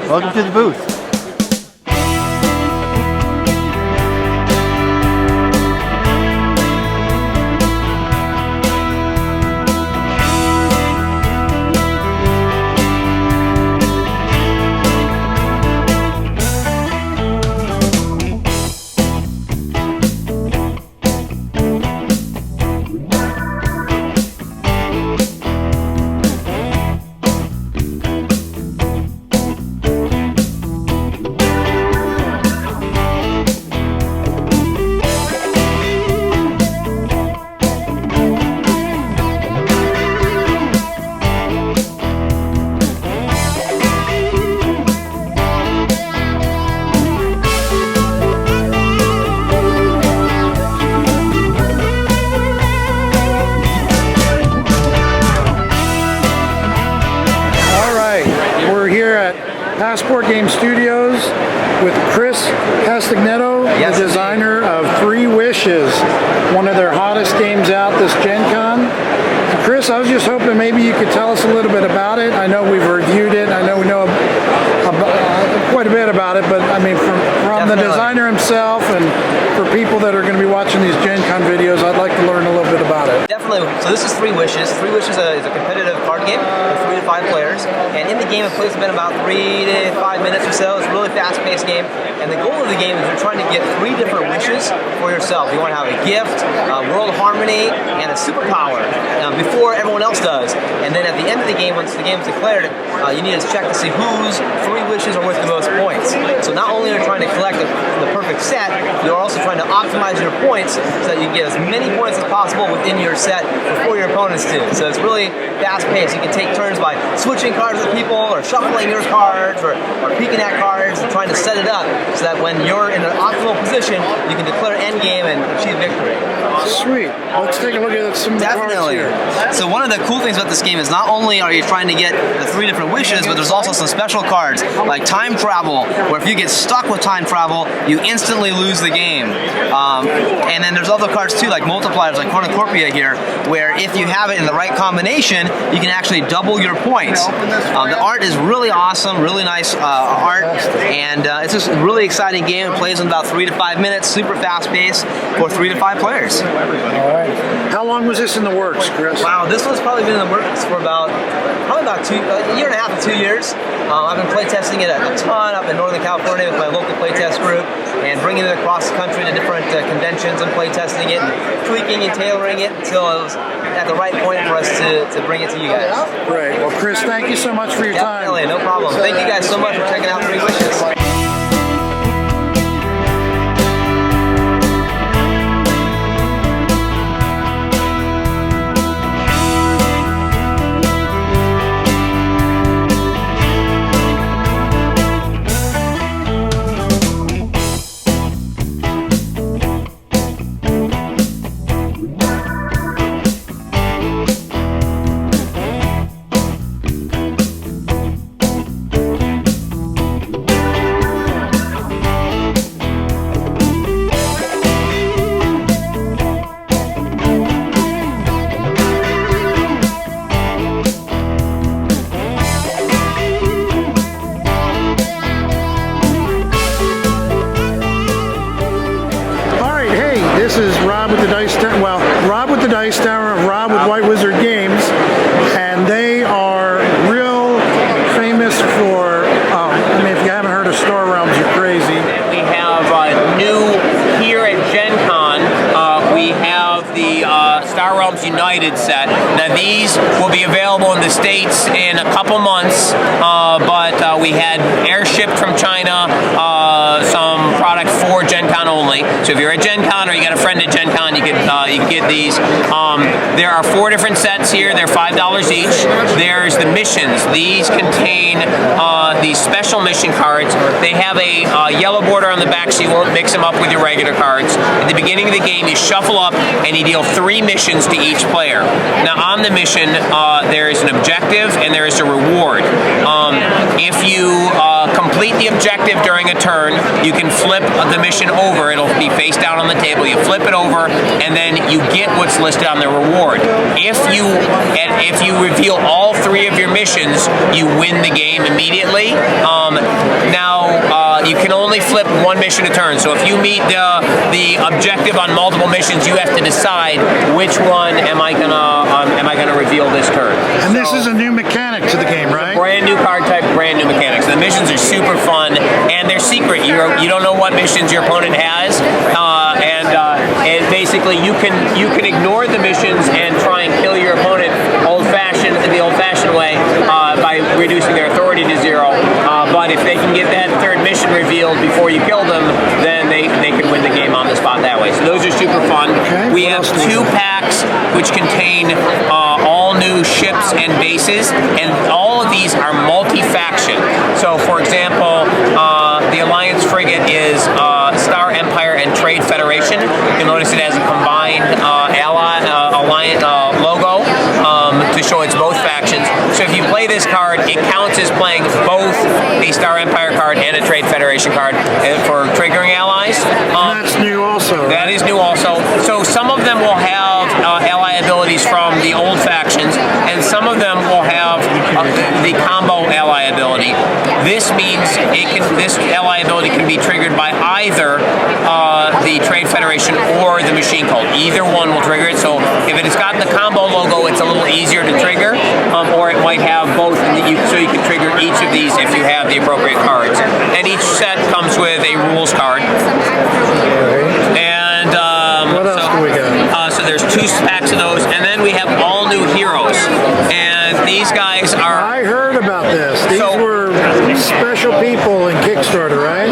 Welcome to the booth. Passport Game Studios with Chris Castagnetto, the designer of 3 Wishes, one of their hottest games out this Gen Con. Chris, I was just hoping maybe you could tell us a little bit about it. I know we've reviewed it. I know we know quite a bit about it, but I mean from the designer himself and for people that are going to be watching these Gen Con videos, I'd like to learn a little bit about it. Definitely. So this is 3 Wishes. 3 Wishes is a competitive card game with 3 to 5 players, and in the game it plays been about 3 to 5 minutes or so. It's a really fast-paced game, and the goal of the game is you're trying to get 3 different wishes for yourself. You want to have a gift, world harmony, and a superpower before everyone else does. And then at the end of the game, once the game is declared, you need to check to see whose 3 wishes are worth the most points. So not only are you trying to collect the perfect set, you're also trying to optimize your points so that you get as many points as possible within your set before your opponents do. So it's really fast-paced. You can take turns by switching cards with people, or shuffling your cards, or peeking at cards, and trying to set it up so that when you're in an optimal position, you can declare endgame and achieve victory. Sweet. Let's take a look at some cards here. So one of the cool things about this game is not only are you trying to get the 3 different wishes, but there's also some special cards like time travel, where if you get stuck with time travel, you instantly lose the game. And then there's other cards too, like multipliers, like Cornucopia here, where if you have it in the right combination, you can actually double your points. The art is really awesome, really nice art, and it's just a really exciting game. It plays in about 3 to 5 minutes, super fast-paced for 3 to 5 players. All right. How long was this in the works, Chris? Wow, this one's probably been in the works for about a year and a half to 2 years. I've been playtesting it a ton up in Northern California with my local playtest group, and bringing it across the country to different conventions and playtesting it, and tweaking and tailoring it until it was at the right point for us to bring it to you guys. Great. Well, Chris, thank you so much for your time. Definitely, no problem. Thank you guys so much for checking out 3 Wishes. This is Rob with the Dice Tower. Well, Rob with the Dice Tower, Rob with White Wizard Games, and they are real famous for. I mean, if you haven't heard of Star Realms, you're crazy. We have new here at Gen Con. We have the Star Realms United set. Now these will be available in the States in a couple months, but we had airshipped from China some product for Gen Con only. So if you're at Gen Con or you got a friend at Gen Con, you can get these. There are 4 different sets here. They're $5 each. There's the missions. These contain these special mission cards. They have a yellow border on the back so you won't mix them up with your regular cards. At the beginning of the game, you shuffle up and you deal 3 missions to each player. Now on the mission, there is an objective and there is a reward. If you complete the objective during a turn, you can flip the mission over. It'll be face down on the table. You flip it over, and then you get what's listed on the reward. If you reveal all 3 of your missions, you win the game immediately. Now you can only flip 1 mission a turn. So if you meet the objective on multiple missions, you have to decide which one am I gonna reveal this turn. And this is a new mechanic to the game, right? Brand new card type, brand new mechanics. The missions are super fun, and they're secret. You don't know what missions your opponent has, and basically you can ignore the missions and try and kill your opponent the old-fashioned way by reducing their authority to 0. But if they can get that 3rd mission revealed before you kill them, then they can win the game on the spot that way. So those are super fun. Okay. We have 2 packs which contain all new ships and bases, and all of these are multi-faction. So, for example, the Alliance frigate is Star Empire and Trade Federation. You'll notice it has a combined Alliance logo to show it's both factions. So if you play this card, it counts as playing both a Star Empire card and a Trade Federation card for triggering allies. That's new also. That is new also. So some of them will have ally abilities from the old factions, and some of them will have the combo ally ability. This means this ally ability can be triggered by either the Trade Federation or the Machine Cult. Either one will trigger it. So if it's got the combo logo, it's a little easier to trigger, or it might have both, so you can trigger each of these if you have the appropriate cards. And each set comes with a rules card. And what else do we got? So there's 2 packs of those, and then we have all new heroes. And these guys are. I heard about this. These were special people in Kickstarter, right?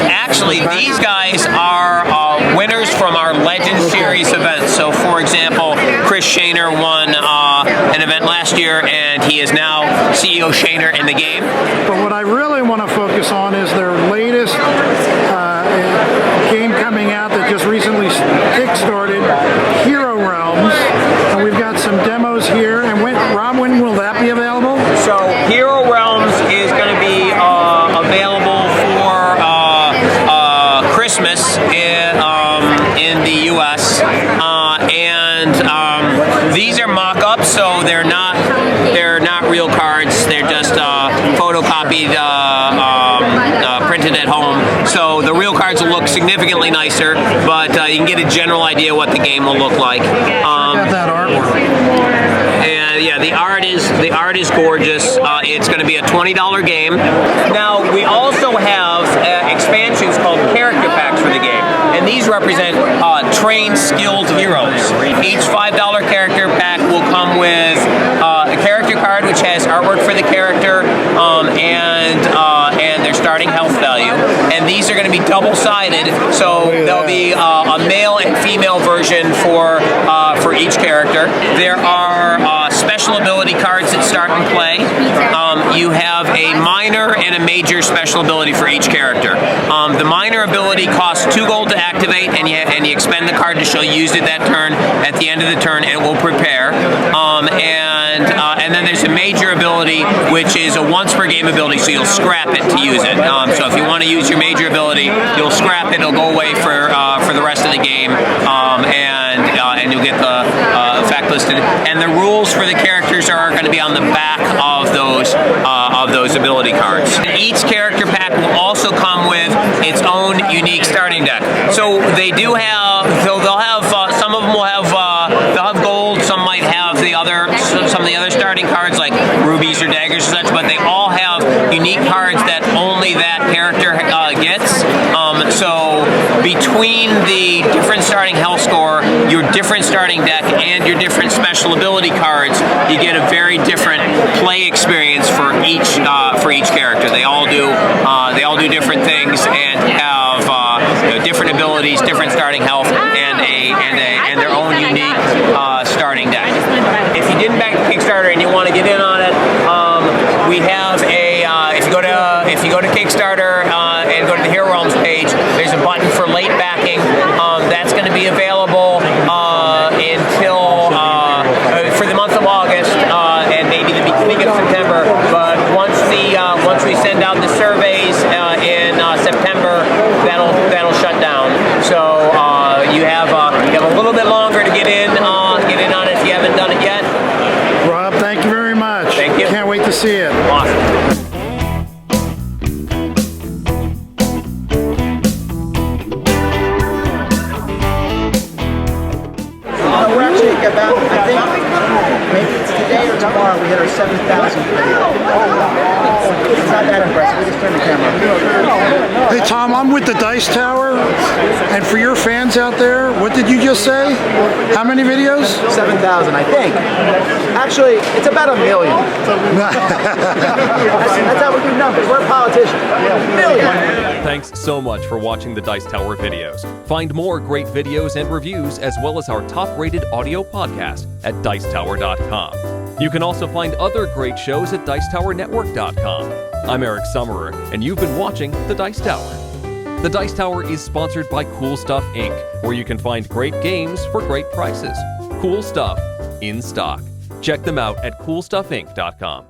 Actually, these guys are winners from our Legend Series events. So, for example, Chris Shaner won an event last year, and he is now CEO Shaner in the game. But what I really want to focus on is their latest game coming out that just recently kickstarted, Hero Realms, and we've got some demos here. And when will that be available? So Hero Realms is going to be available for Christmas in the U.S. And these are mock-ups, so they're not real cards. They're just photocopied, printed at home. So the real cards will look significantly nicer, but you can get a general idea what the game will look like. Got that artwork. And yeah, the art is gorgeous. It's going to be a $20 game. Now we also have expansions called character packs for the game, and these represent trained, skilled heroes. Each $5 character pack will come with a character card which has artwork for the character and their starting health value. And these are going to be double-sided, so there'll be a male and female version for each character. There are special ability cards that start in play. You have a minor and a major special ability for each character. The minor ability costs 2 gold to activate, and you expend the card to show you used it that turn. At the end of the turn, it will prepare. And then there's a major ability, which is a once per game ability, so you'll scrap it to use it. So if you want to use your major ability, you'll scrap it. It'll go away for the rest of the game, and you'll get the effect listed. And the rules for the characters are going to be on the back of those ability cards. Each character pack will also come with its own unique starting deck. So they do have. They'll have. Some of them will have. They'll have gold. Some might have some of the other starting cards like rubies or daggers and such. But they all have unique cards that only that character gets. So between the different starting health score, your different starting deck, and your different special ability cards, you get a very different play experience for each character. They all do different things and have different abilities, different starting health, and their own unique starting deck. If you didn't back the Kickstarter and you want to get in on it, we have if you go to Kickstarter and go to the Hero Realms page, there's a button for late backing. That's going to be available until for the month of August and maybe the beginning of September. But once we send out the we hit our 7,000th video. It's not that impressive. We just turned the camera on. Hey Tom, I'm with the Dice Tower, and for your fans out there, what did you just say? How many videos? 7,000, I think. Actually, it's about 1 million. That's how we do numbers. We're politicians. 1 million. Thanks so much for watching the Dice Tower videos. Find more great videos and reviews as well as our top-rated audio podcast at Dicetower.com. You can also find other great shows at Dicetowernetwork.com. I'm Eric Summerer, and you've been watching The Dice Tower. The Dice Tower is sponsored by Cool Stuff Inc., where you can find great games for great prices. Cool stuff in stock. Check them out at CoolStuffInc.com.